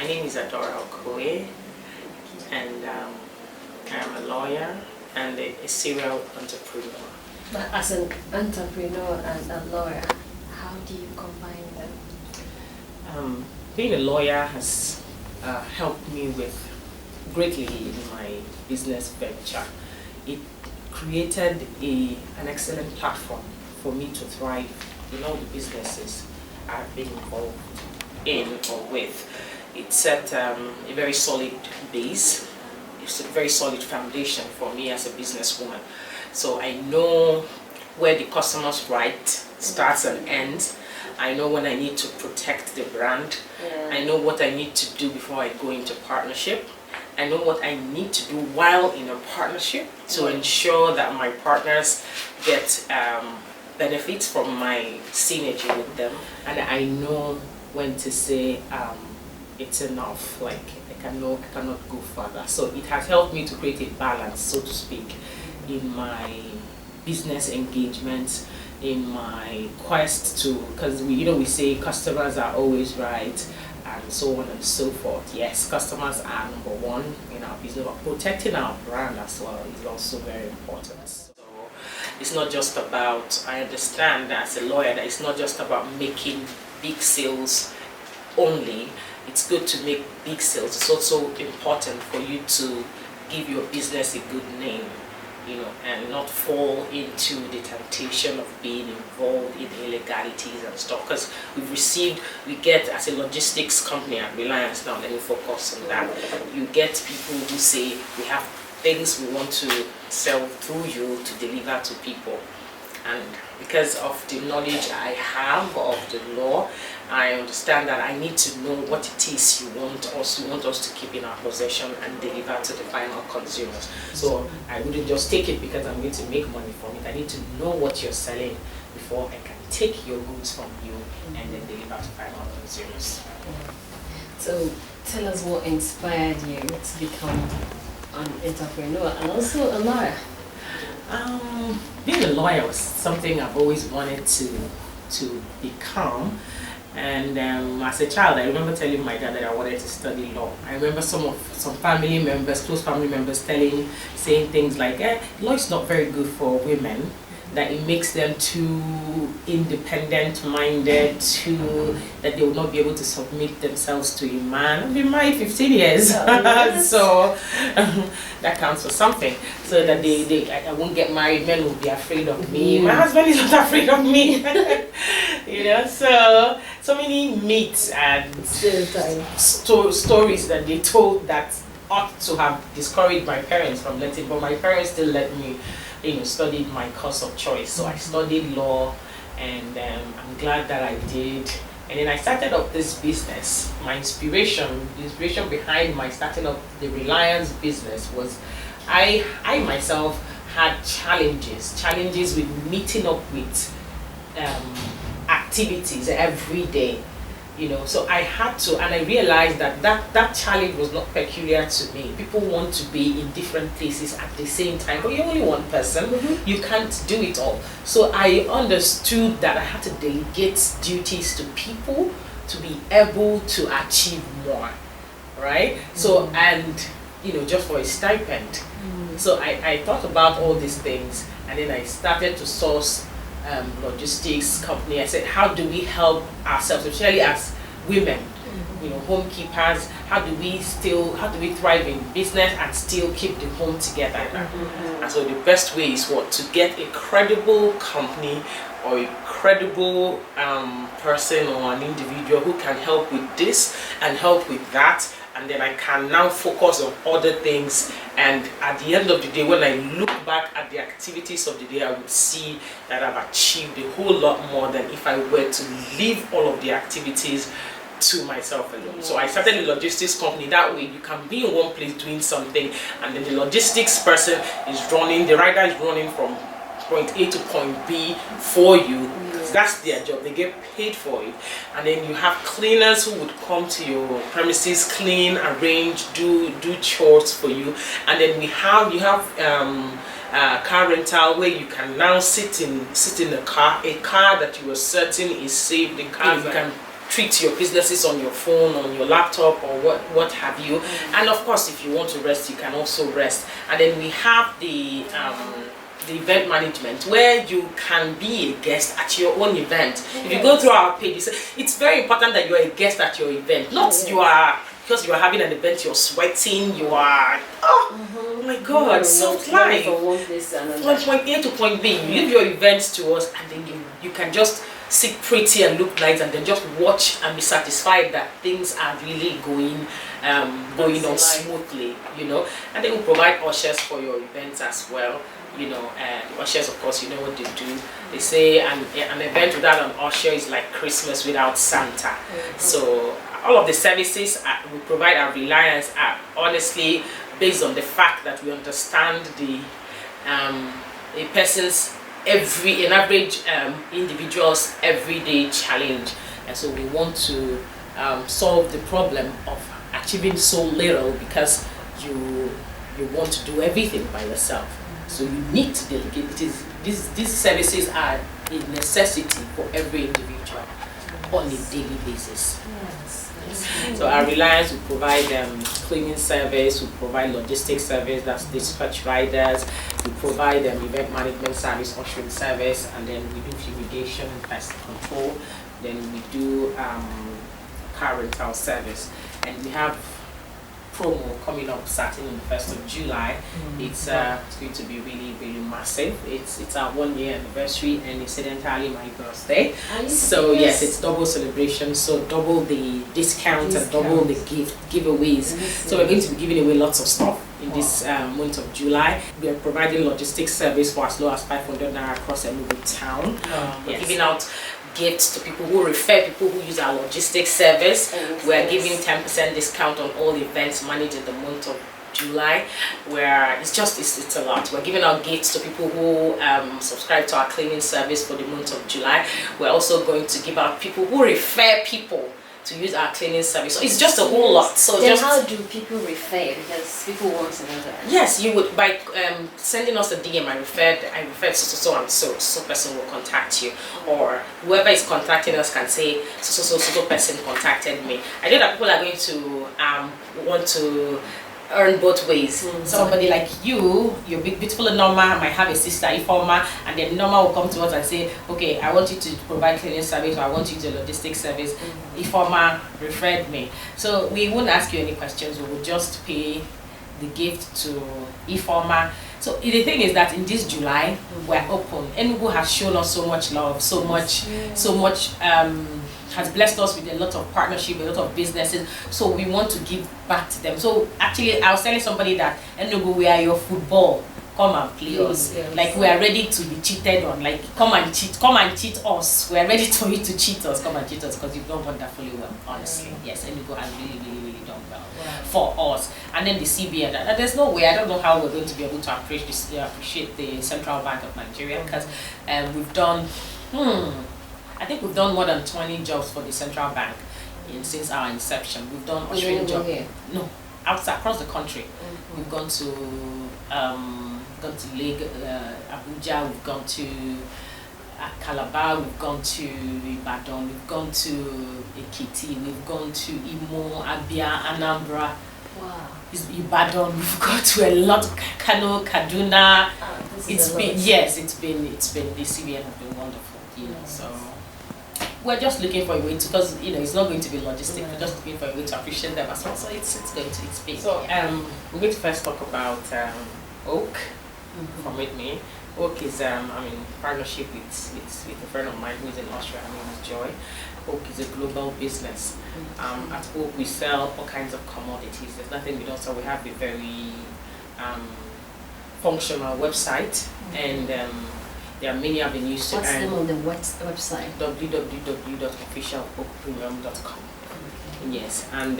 My name is Adaora Okoye, and I am a lawyer and a serial entrepreneur. But as an entrepreneur and a lawyer, how do you combine them? Being a lawyer has helped me greatly in my business venture. It created an excellent platform for me to thrive in all the businesses I've been involved in or with. It set a very solid base. It's a very solid foundation for me as a businesswoman. So I know where the customer's right starts and ends. I know when I need to protect the brand. I know what I need to do before I go into partnership. I know what I need to do while in a partnership to ensure that my partners get benefits from my synergy with them. And I know when to say it's enough, like I cannot go further. So it has helped me to create a balance, so to speak, in my business engagements, in my quest to, because we say customers are always right, and so on and so forth. Yes, customers are number one in our business, but protecting our brand as well is also very important. So it's not just about, I understand as a lawyer that it's not just about making big sales only. It's good to make big sales. It's also important for you to give your business a good name, and not fall into the temptation of being involved in illegalities and stuff. Because we get as a logistics company at Reliance now, let me focus on that. You get people who say we have things we want to sell through you to deliver to people. And because of the knowledge I have of the law, I understand that I need to know what it is you want us to keep in our possession and deliver to the final consumers. So I wouldn't just take it because I'm going to make money from it. I need to know what you're selling before I can take your goods from you and then deliver to final consumers. So tell us what inspired you to become an entrepreneur and also a lawyer. Being a lawyer was something I've always wanted to become. And as a child, I remember telling my dad that I wanted to study law. I remember some family members, close family members, saying things like, law is not very good for women, that it makes them too independent-minded, that they will not be able to submit themselves to a man. I've been married 15 years, so that counts for something. So that I won't get married, men will be afraid of me. My husband is not afraid of me. So many myths and stories that they told that ought to have discouraged my parents from letting, but my parents still let me studied my course of choice. So I studied law, and I'm glad that I did. And then I started up this business. The inspiration behind my starting up the Reliance business was I myself had challenges with meeting up with activities every day. So I had to, and I realized that challenge was not peculiar to me. People want to be in different places at the same time, but you're only one person. You can't do it all. So I understood that I had to delegate duties to people to be able to achieve more, right? So, and just for a stipend. So I thought about all these things, and then I started to source logistics company. I said, how do we help ourselves, especially as women, homekeepers? How do we thrive in business and still keep the home together? And so the best way is to get a credible company or a credible person or an individual who can help with this and help with that, and then I can now focus on other things. And at the end of the day, when I look back at the activities of the day, I would see that I've achieved a whole lot more than if I were to leave all of the activities to myself alone. So I started a logistics company. That way you can be in one place doing something, and then the logistics person the rider is running from point A to point B for you. That's their job. They get paid for it. And then you have cleaners who would come to your premises, clean, arrange, do chores for you. And then you have car rental where you can now sit in a car that you are certain is safe. The car you can treat your businesses on your phone, on your laptop, or what have you. And of course, if you want to rest, you can also rest. And then we have the event management, where you can be a guest at your own event. If you go through our pages, it's very important that you are a guest at your event, not you are, because you are having an event, you're sweating, you are, oh my God, soft life. From point A to point B, you give your events to us, and then you can just sit pretty and look nice, and then just watch and be satisfied that things are really going on smoothly, you know. And they will provide ushers for your events as well. You know, and ushers, of course, you know what they do. They say an event without an usher is like Christmas without Santa. So all of the services we provide at Reliance are honestly based on the fact that we understand a person's an average individual's everyday challenge, and so we want to solve the problem of achieving so little because you want to do everything by yourself. So you need to delegate. These services are a necessity for every individual on a daily basis. Yes. So our Reliance will provide cleaning service, we provide logistics service, that's dispatch riders, we provide event management service, ushering service, and then we do fumigation and pest control. Then we do car rental service, and we have promo coming up starting on the 1st of July. It's going to be really, really massive. It's our 1 year anniversary, and incidentally my birthday. So yes, it's double celebration, so double the discounts and double the giveaways. So we're going to be giving away lots of stuff in this month of July. We are providing logistics service for as low as 500 naira across Enugu town. We're giving out gifts to people who refer people who use our logistics service. We're giving 10% discount on all events managed in the month of July, where it's a lot. We're giving out gifts to people who subscribe to our cleaning service for the month of July. We're also going to give out people who refer people to use our cleaning service. So it's just a whole lot. So then how do people refer? Because people want to know that. Yes, you would by sending us a DM. I referred so and so person will contact you, or whoever is contacting us can say so person contacted me. I know that people are going to want to earn both ways. Somebody like you, your big beautiful Norma, might have a sister Ifoma, and then Norma will come to us and say, okay, I want you to provide cleaning service, or I want you to logistics service. Ifoma referred me. So we won't ask you any questions, we will just pay the gift to Ifoma. So the thing is that in this July, we're open. Enugu has shown us so much love, so much has blessed us with a lot of partnership, a lot of businesses. So we want to give back to them. So actually, I was telling somebody that Enugu, we are your football. Come and play us. Like we are ready to be cheated on. Like come and cheat us. We are ready for you to cheat us. Come and cheat us because you've done wonderfully well. Honestly, yes, Enugu has really done well for us. And then the CBN. There's no way. I don't know how we're going to be able to appreciate the Central Bank of Nigeria, because we've done. I think we've done more than 20 jobs for the Central Bank since our inception. We've done ushering jobs. No, outside across the country. We've gone to Lagos, Abuja. We've gone to Calabar. We've gone to Ibadan. We've gone to Ekiti. We've gone to Imo, Abia, Anambra. Wow. Ibadan. We've gone to a lot. Kano, Kaduna. It's been the CBN has been wonderful. You know, so. We're just looking for a way to, because it's not going to be logistic. We're just looking for a way to appreciate them as well. So it's big. So we're going to first talk about Oak from with me. Oak is partnership with a friend of mine who is in Austria. Her name is Joy. Oak is a global business. At Oak we sell all kinds of commodities. There's nothing we don't sell. We have a very functional website, and there are many avenues to earn. What's the name of the website? www.officialoakpremium.com. Yes, and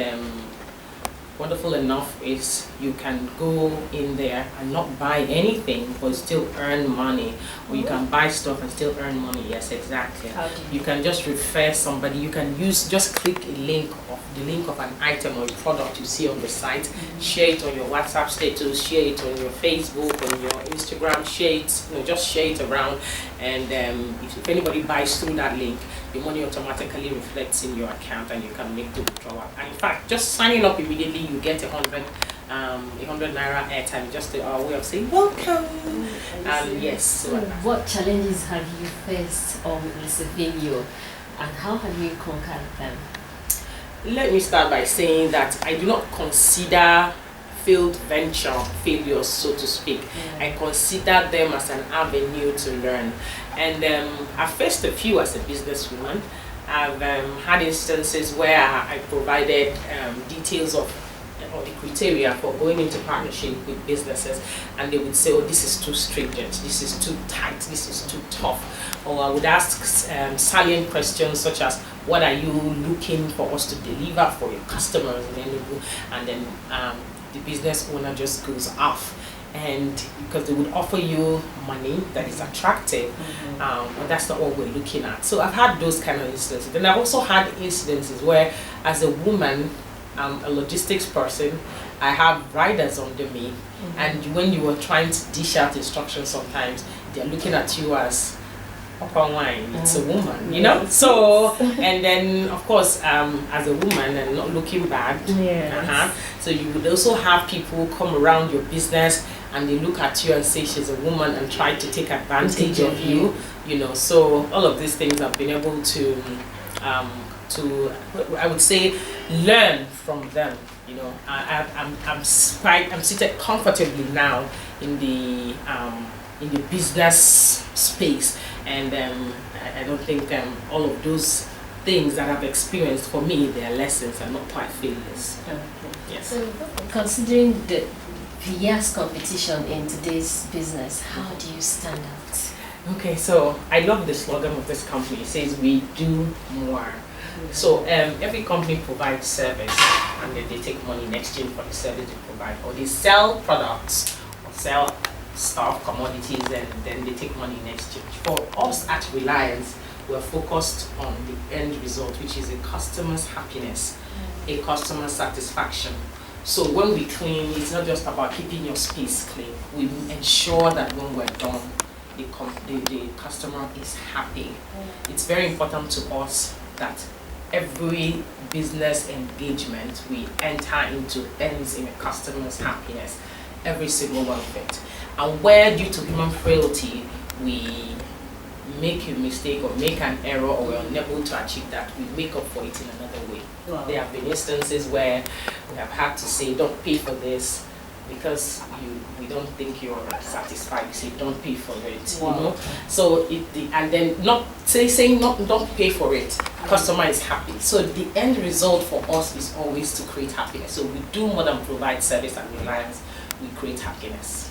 wonderful enough is you can go in there and not buy anything but still earn money, or you can buy stuff and still earn money. Yes, exactly. You can just refer somebody. You can just click a link of the link of an item or a product you see on the site, share it on your WhatsApp status, share it on your Facebook, on your Instagram, share it, just share it around, and if anybody buys through that link, the money automatically reflects in your account and you can make the withdrawal. And in fact, just signing up immediately, you get 100 naira airtime, just our way of saying welcome. Yes. So what challenges have you faced on Receiving, and how have you conquered them? Let me start by saying that I do not consider failed venture failures, so to speak. I consider them as an avenue to learn. And I've faced a few as a businesswoman. I've had instances where I provided details of or the criteria for going into partnership with businesses, and they would say, oh, this is too stringent, this is too tight, this is too tough. Or I would ask salient questions such as, what are you looking for us to deliver for your customers in Enugu? And then the business owner just goes off, and because they would offer you money that is attractive, but that's not what we're looking at. So I've had those kind of instances. Then I've also had incidences where, as a woman, a logistics person, I have riders under me, and when you are trying to dish out instructions, sometimes they're looking at you as upper wine, it's a woman, you know. So, and then of course, as a woman and not looking bad, so you would also have people come around your business and they look at you and say she's a woman and try to take advantage of you, you know. So all of these things I've been able to I would say learn from them, you know. I'm seated comfortably now in the business space, and I don't think all of those things that I've experienced, for me, they are lessons and not quite failures. Okay. Yes. So considering the fierce competition in today's business, how do you stand out? Okay, so I love the slogan of this company. It says we do more. So every company provides service, and then they take money in exchange for the service they provide, or they sell products or sell stuff, commodities, and then they take money in exchange. For us at Reliance, we're focused on the end result, which is a customer's happiness, a customer satisfaction. So when we clean, it's not just about keeping your space clean. We ensure that when we're done, the customer is happy. It's very important to us that every business engagement we enter into ends in a customer's happiness, every single one of it. And where, due to human frailty, we make a mistake or make an error, or we're unable to achieve that, we make up for it in another way. Wow. There have been instances where we have had to say, don't pay for this because we don't think you're satisfied. You say, don't pay for it. Wow. You know. So and then not saying don't pay for it. Customer is happy. So the end result for us is always to create happiness. So we do more than provide service and Reliance. We create happiness.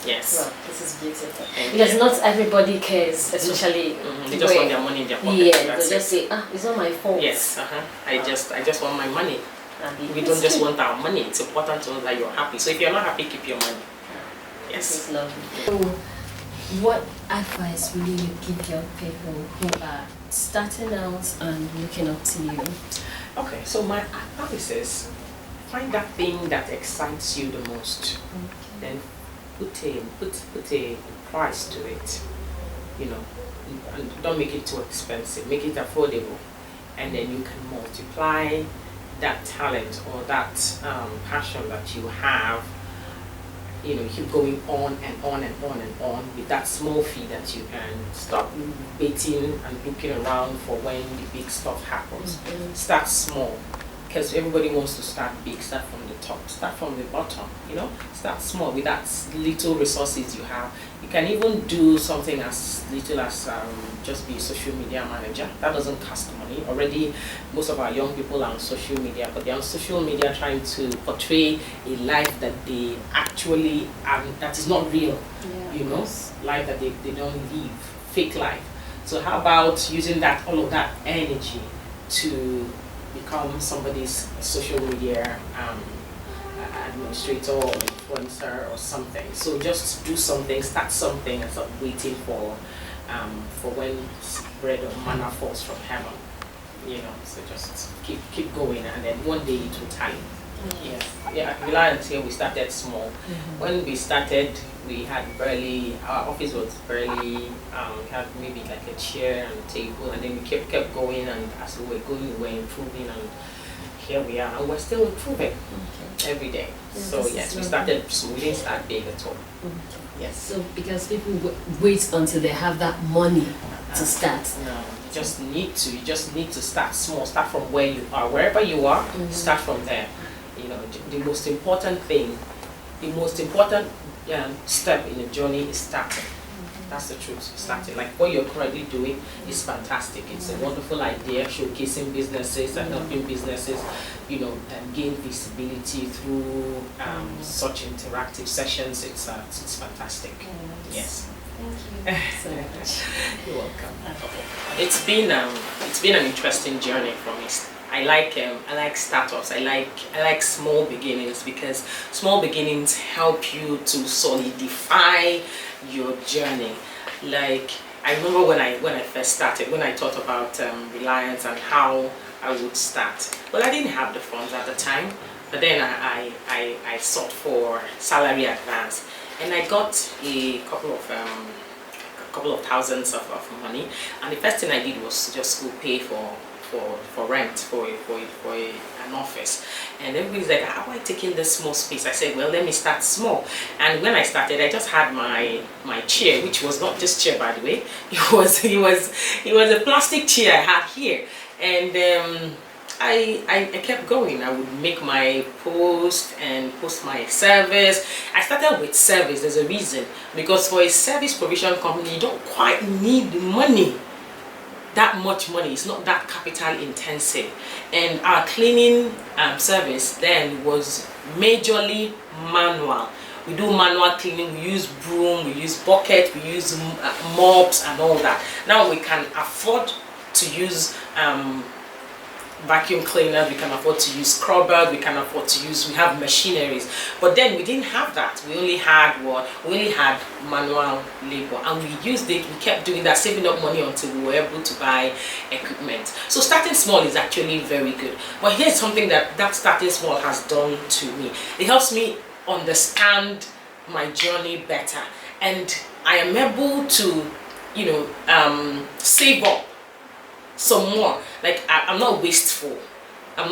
Yes. Well, this is beautiful. Because not everybody cares, especially they just want their money in their pocket. Yeah, they just say, it's not my fault. Yes. I just want my money. We don't just want our money. It's important to know that you're happy. So if you're not happy, keep your money. Yes. This is lovely. So, what advice will you give young people who are starting out and looking up to you? Okay, so my advice is, find that thing that excites you the most. Then put a price to it. You know, and don't make it too expensive. Make it affordable, and then you can multiply that talent or that passion that you have. You know, keep going on and on and on and on with that small fee that you earn. Stop waiting and looking around for when the big stuff happens. Start small, because everybody wants to start big. Start from the top, start from the bottom, you know. Start small with that little resources you have. You can even do something as little as just be a social media manager. That doesn't cost money. Already most of our young people are on social media, but they're on social media trying to portray a life that they actually that is not real. You know, life that they don't live, fake life. So how about using all of that energy to become somebody's social media administrator or influencer or something. So just do something, start something, and stop waiting for when bread or manna falls from heaven. So just keep going, and then one day it will tally. Yeah. At Reliance here we started small. When we started, we had barely, our office was barely, we had maybe like a chair and a table, and then we kept going, and as we were going, we were improving, and here we are, and we're still improving every day. So yes, we started, so we didn't start big at all. Yes. So because people wait until they have that money to start. No, you just need to start small. Start from where you are, wherever you are. Start from there. The most important thing, the most important step in the journey is starting. That's the truth. Starting, like what you're currently doing is fantastic. It's a wonderful idea, showcasing businesses and helping businesses, gain visibility through such interactive sessions. It's fantastic. Yes. Thank you so much. You're welcome. It's been an interesting journey for me. I like startups. I like small beginnings, because small beginnings help you to solidify your journey. Like, I remember when I first started, when I thought about Reliance and how I would start. Well, I didn't have the funds at the time, but then I sought for salary advance, and I got a couple of thousands of money, and the first thing I did was just go pay for rent for an office. And everybody's like, how am I taking this small space? I said, well, let me start small. And when I started, I just had my chair, which was not this chair, by the way. It was a plastic chair I had here. And I kept going. I would make my post and post my service. I started with service. There's a reason, because for a service provision company, you don't quite need money. That much money. It's not that capital intensive. And our cleaning service then was majorly manual. We do manual cleaning. We use broom, we use bucket, we use mops and all that. Now we can afford to use vacuum cleaners, we can afford to use scrubbers, we have machineries. But then we didn't have that. We only had manual labor, and we used it. We kept doing that, saving up money until we were able to buy equipment. So starting small is actually very good. But here's something that starting small has done to me. It helps me understand my journey better, and I am able to save up some more. Like, I'm not wasteful. I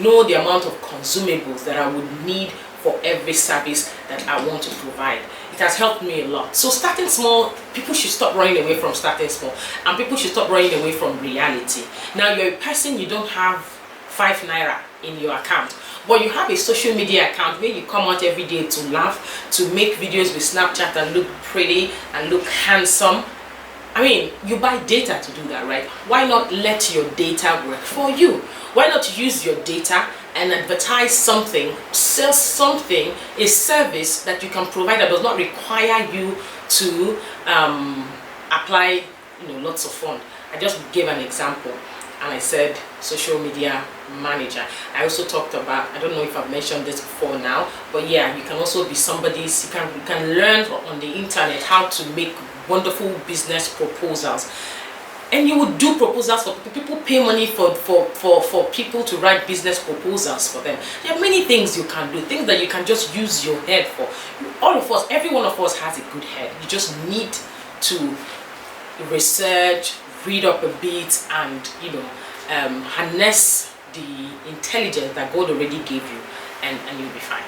know the amount of consumables that I would need for every service that I want to provide. It has helped me a lot. So starting small, people should stop running away from starting small, and people should stop running away from reality. Now, you're a person, you don't have 5 naira in your account, but you have a social media account where you come out every day to laugh, to make videos with Snapchat and look pretty and look handsome. I mean, you buy data to do that, right? Why not let your data work for you? Why not use your data and advertise something, sell something, a service that you can provide that does not require you to apply, lots of funds. I just gave an example, and I said social media manager. I also talked about, I don't know if I've mentioned this before now, but yeah, you can also be somebody's, you can learn on the internet how to make wonderful business proposals. And you would do proposals for people, pay money for people to write business proposals for them. There are many things you can do, things that you can just use your head for. All of us, every one of us has a good head. You just need to research, read up a bit, and harness the intelligence that God already gave you, and you'll be fine.